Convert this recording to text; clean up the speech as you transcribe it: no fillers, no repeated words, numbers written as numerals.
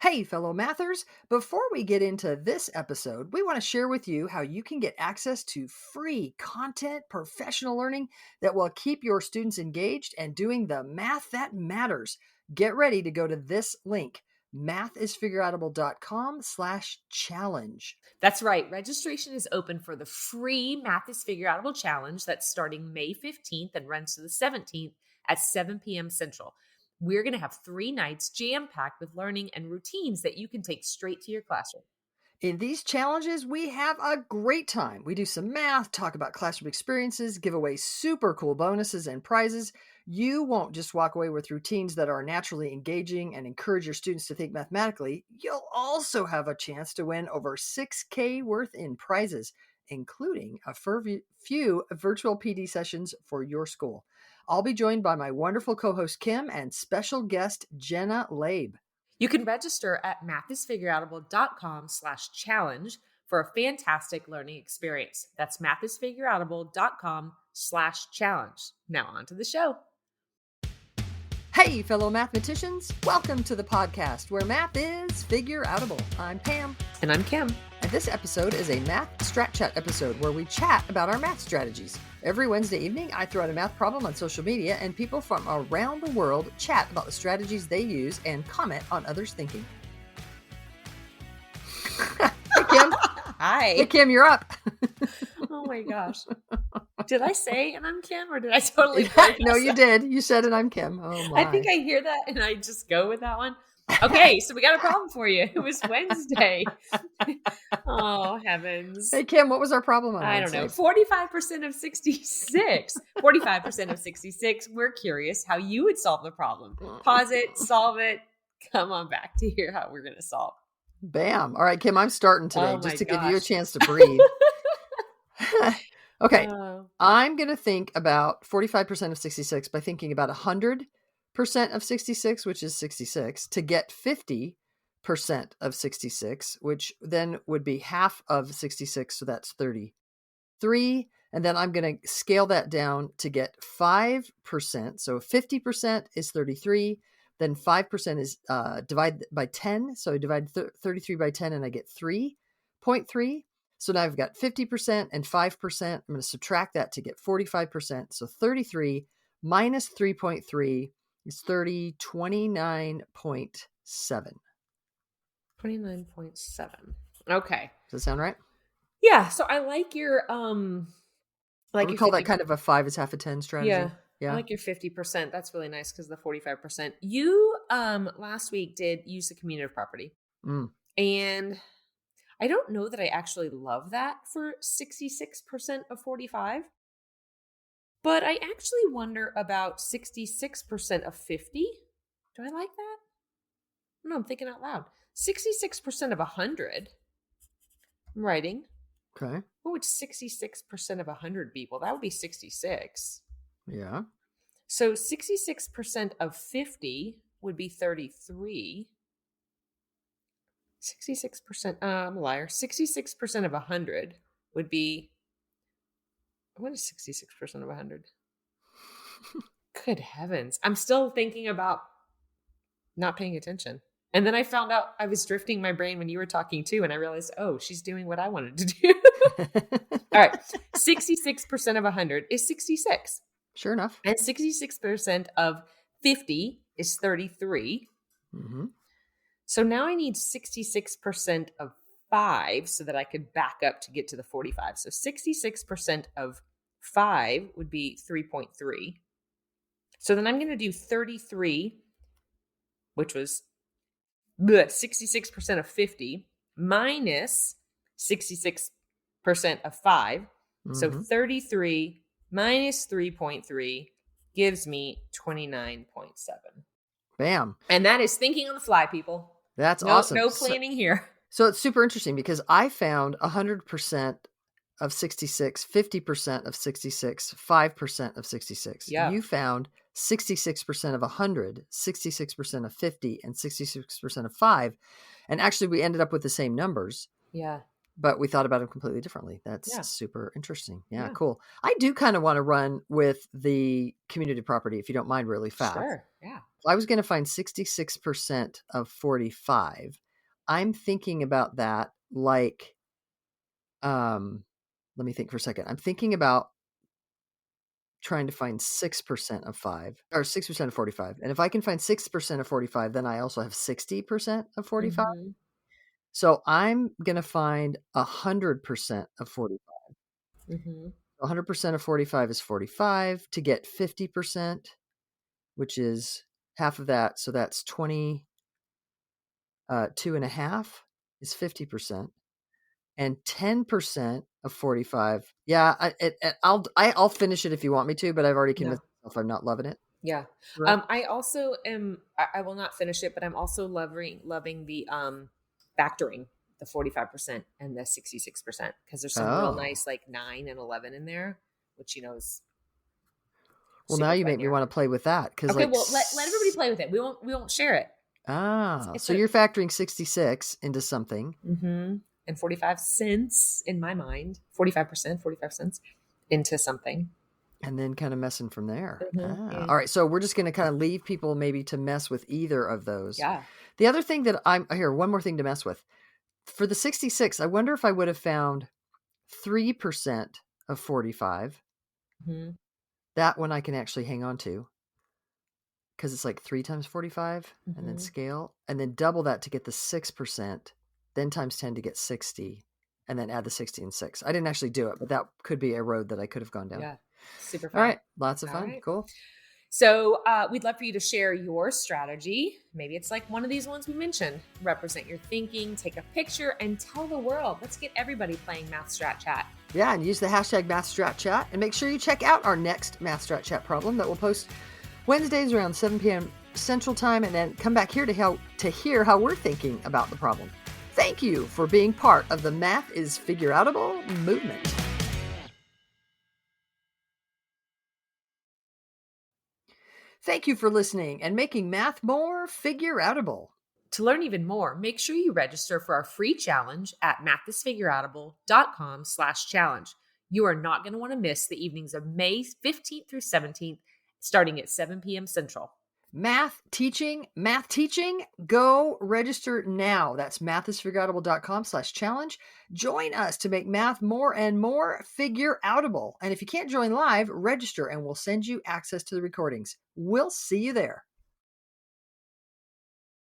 Hey, fellow mathers, before we get into this episode, we want to share with you how you can get access to free content, professional learning that will keep your students engaged and doing the math that matters. Get ready to go to this link, mathisfigureoutable.com/challenge. That's right. Registration is open for the free Math is Figureoutable Challenge that's starting May 15th and runs to the 17th at 7 p.m. Central. We're going to have 3 nights jam-packed with learning and routines that you can take straight to your classroom. In these challenges, we have a great time. We do some math, talk about classroom experiences, give away super cool bonuses and prizes. You won't just walk away with routines that are naturally engaging and encourage your students to think mathematically. You'll also have a chance to win over $6,000 worth in prizes, including a few virtual PD sessions for your school. I'll be joined by my wonderful co-host Kim and special guest Jenna Labe. You can register at mathisfigureoutable.com/challenge for a fantastic learning experience. That's mathisfigureoutable.com/challenge. Now on to the show. Hey, fellow mathematicians, welcome to the podcast where math is figure-outable. I'm Pam. And I'm Kim. And this episode is a Math Strat Chat episode where we chat about our math strategies. Every Wednesday evening, I throw out a math problem on social media and people from around the world chat about the strategies they use and comment on others' thinking. Hey, Kim. Hi. Hey, Kim, you're up. Oh my gosh. Did I say and I'm Kim or did I totally No, you did. You said and I'm Kim. Oh my. I think I hear that and I just go with that one. Okay, so we got a problem for you. It was Wednesday. Oh, heavens. Hey, Kim, what was our problem on I Wednesday? don't know. 45% of 66. 45% of 66. We're curious how you would solve the problem. Pause it, solve it. Come on back to hear how we're going to solve. Bam. All right, Kim, I'm starting today Oh just my to give you a gosh. chance to breathe. Okay, Oh. I'm going to think about 45% of 66 by thinking about 100% of 66, which is 66, to get 50% of 66, which then would be half of 66, so that's 33. And then I'm going to scale that down to get 5%. So 50% is 33. Then 5% is divided by 10. So I divide 33 by 10 and I get 3.3. So now I've got 50% and 5%. I'm going to subtract that to get 45%. So 33 minus 3.3 is 29.7. 29.7. Okay. Does that sound right? Yeah, so I like your I would call that kind of a 5 is half a 10 strategy. Yeah. I like your 50%. That's really nice because the 45%. You last week did use the commutative property. And I don't know that I actually love that for 66% of 45. But I actually wonder about 66% of 50. Do I like that? No, I'm thinking out loud. 66% of 100. I'm writing. Okay. What would 66% of 100 be? Well, that would be 66. Yeah. So 66% of 50 would be 33. 66%, I'm a liar. 66% of 100 would be, what is 66% of 100? Good heavens. I'm still thinking about not paying attention. And then I found out I was drifting my brain when you were talking too. And I realized, oh, she's doing what I wanted to do. All right. 66% of 100 is 66. Sure enough. And 66% of 50 is 33. Mm-hmm. So now I need 66% of 5 so that I could back up to get to the 45. So 66% of 5 would be 3.3. So then I'm going to do 33, which was 66% of 50 minus 66% of 5. Mm-hmm. So 33 minus 3.3 gives me 29.7. Bam. And that is thinking on the fly, people. That's awesome. No planning here. So it's super interesting because I found 100% of 66, 50% of 66, 5% of 66. Yeah. You found 66% of 100, 66% of 50, and 66% of 5. And actually, we ended up with the same numbers. Yeah. But we thought about them completely differently. That's super interesting. Yeah, cool. I do kind of want to run with the commutative property, if you don't mind, really fast. Sure, yeah. I was going to find 66% of 45. I'm thinking about that like, let me think for a second. I'm thinking about trying to find 6% of 5 or 6% of 45. And if I can find 6% of 45, then I also have 60% of 45. Mhm. So I'm going to find 100% of 45. Mhm. 100% of 45 is 45 to get 50%, which is half of that. So that's 22 and a half is 50%. And 10% of 45. Yeah, I'll finish it if you want me to, but I've already No. convinced myself I'm not loving it. Yeah. Right. I also am I will not finish it, but I'm also loving the factoring the 45% and the 66% because there's some real Oh. nice like 9 and 11 in there, which is Well, now super you fun make me there. want to play with that because Okay, well let everybody play with it. We won't share it. It's So a you're factoring 66 into something. and 45 cents in my mind, 45%, 45 cents into something. And then kind of messing from there. Yeah. All right. So we're just going to kind of leave people maybe to mess with either of those. Yeah. The other thing that one more thing to mess with. For the 66, I wonder if I would have found 3% of 45. Mm-hmm. That one I can actually hang on to because it's like 3 times 45 and then scale and then double that to get the 6%, then times 10 to get 60 and then add the 60 and 6. I didn't actually do it, but that could be a road that I could have gone down. Yeah. Super fun. All right. Lots of All fun. right. Cool. So we'd love for you to share your strategy. Maybe it's like one of these ones we mentioned. Represent your thinking, take a picture, and tell the world. Let's get everybody playing Math Strat Chat. Yeah, and use the hashtag MathStratChat. And make sure you check out our next Math Strat Chat problem that we'll post Wednesdays around 7 p.m. Central Time, and then come back here to hear how we're thinking about the problem. Thank you for being part of the Math is Figureoutable movement. Thank you for listening and making math more figureoutable. To learn even more, make sure you register for our free challenge at mathisfigureoutable.com/challenge. You are not going to want to miss the evenings of May 15th through 17th, starting at 7 p.m. Central. Math teaching, go register now. That's mathisfigureoutable.com/challenge. Join us to make math more and more figureoutable. And if you can't join live, register and we'll send you access to the recordings. We'll see you there.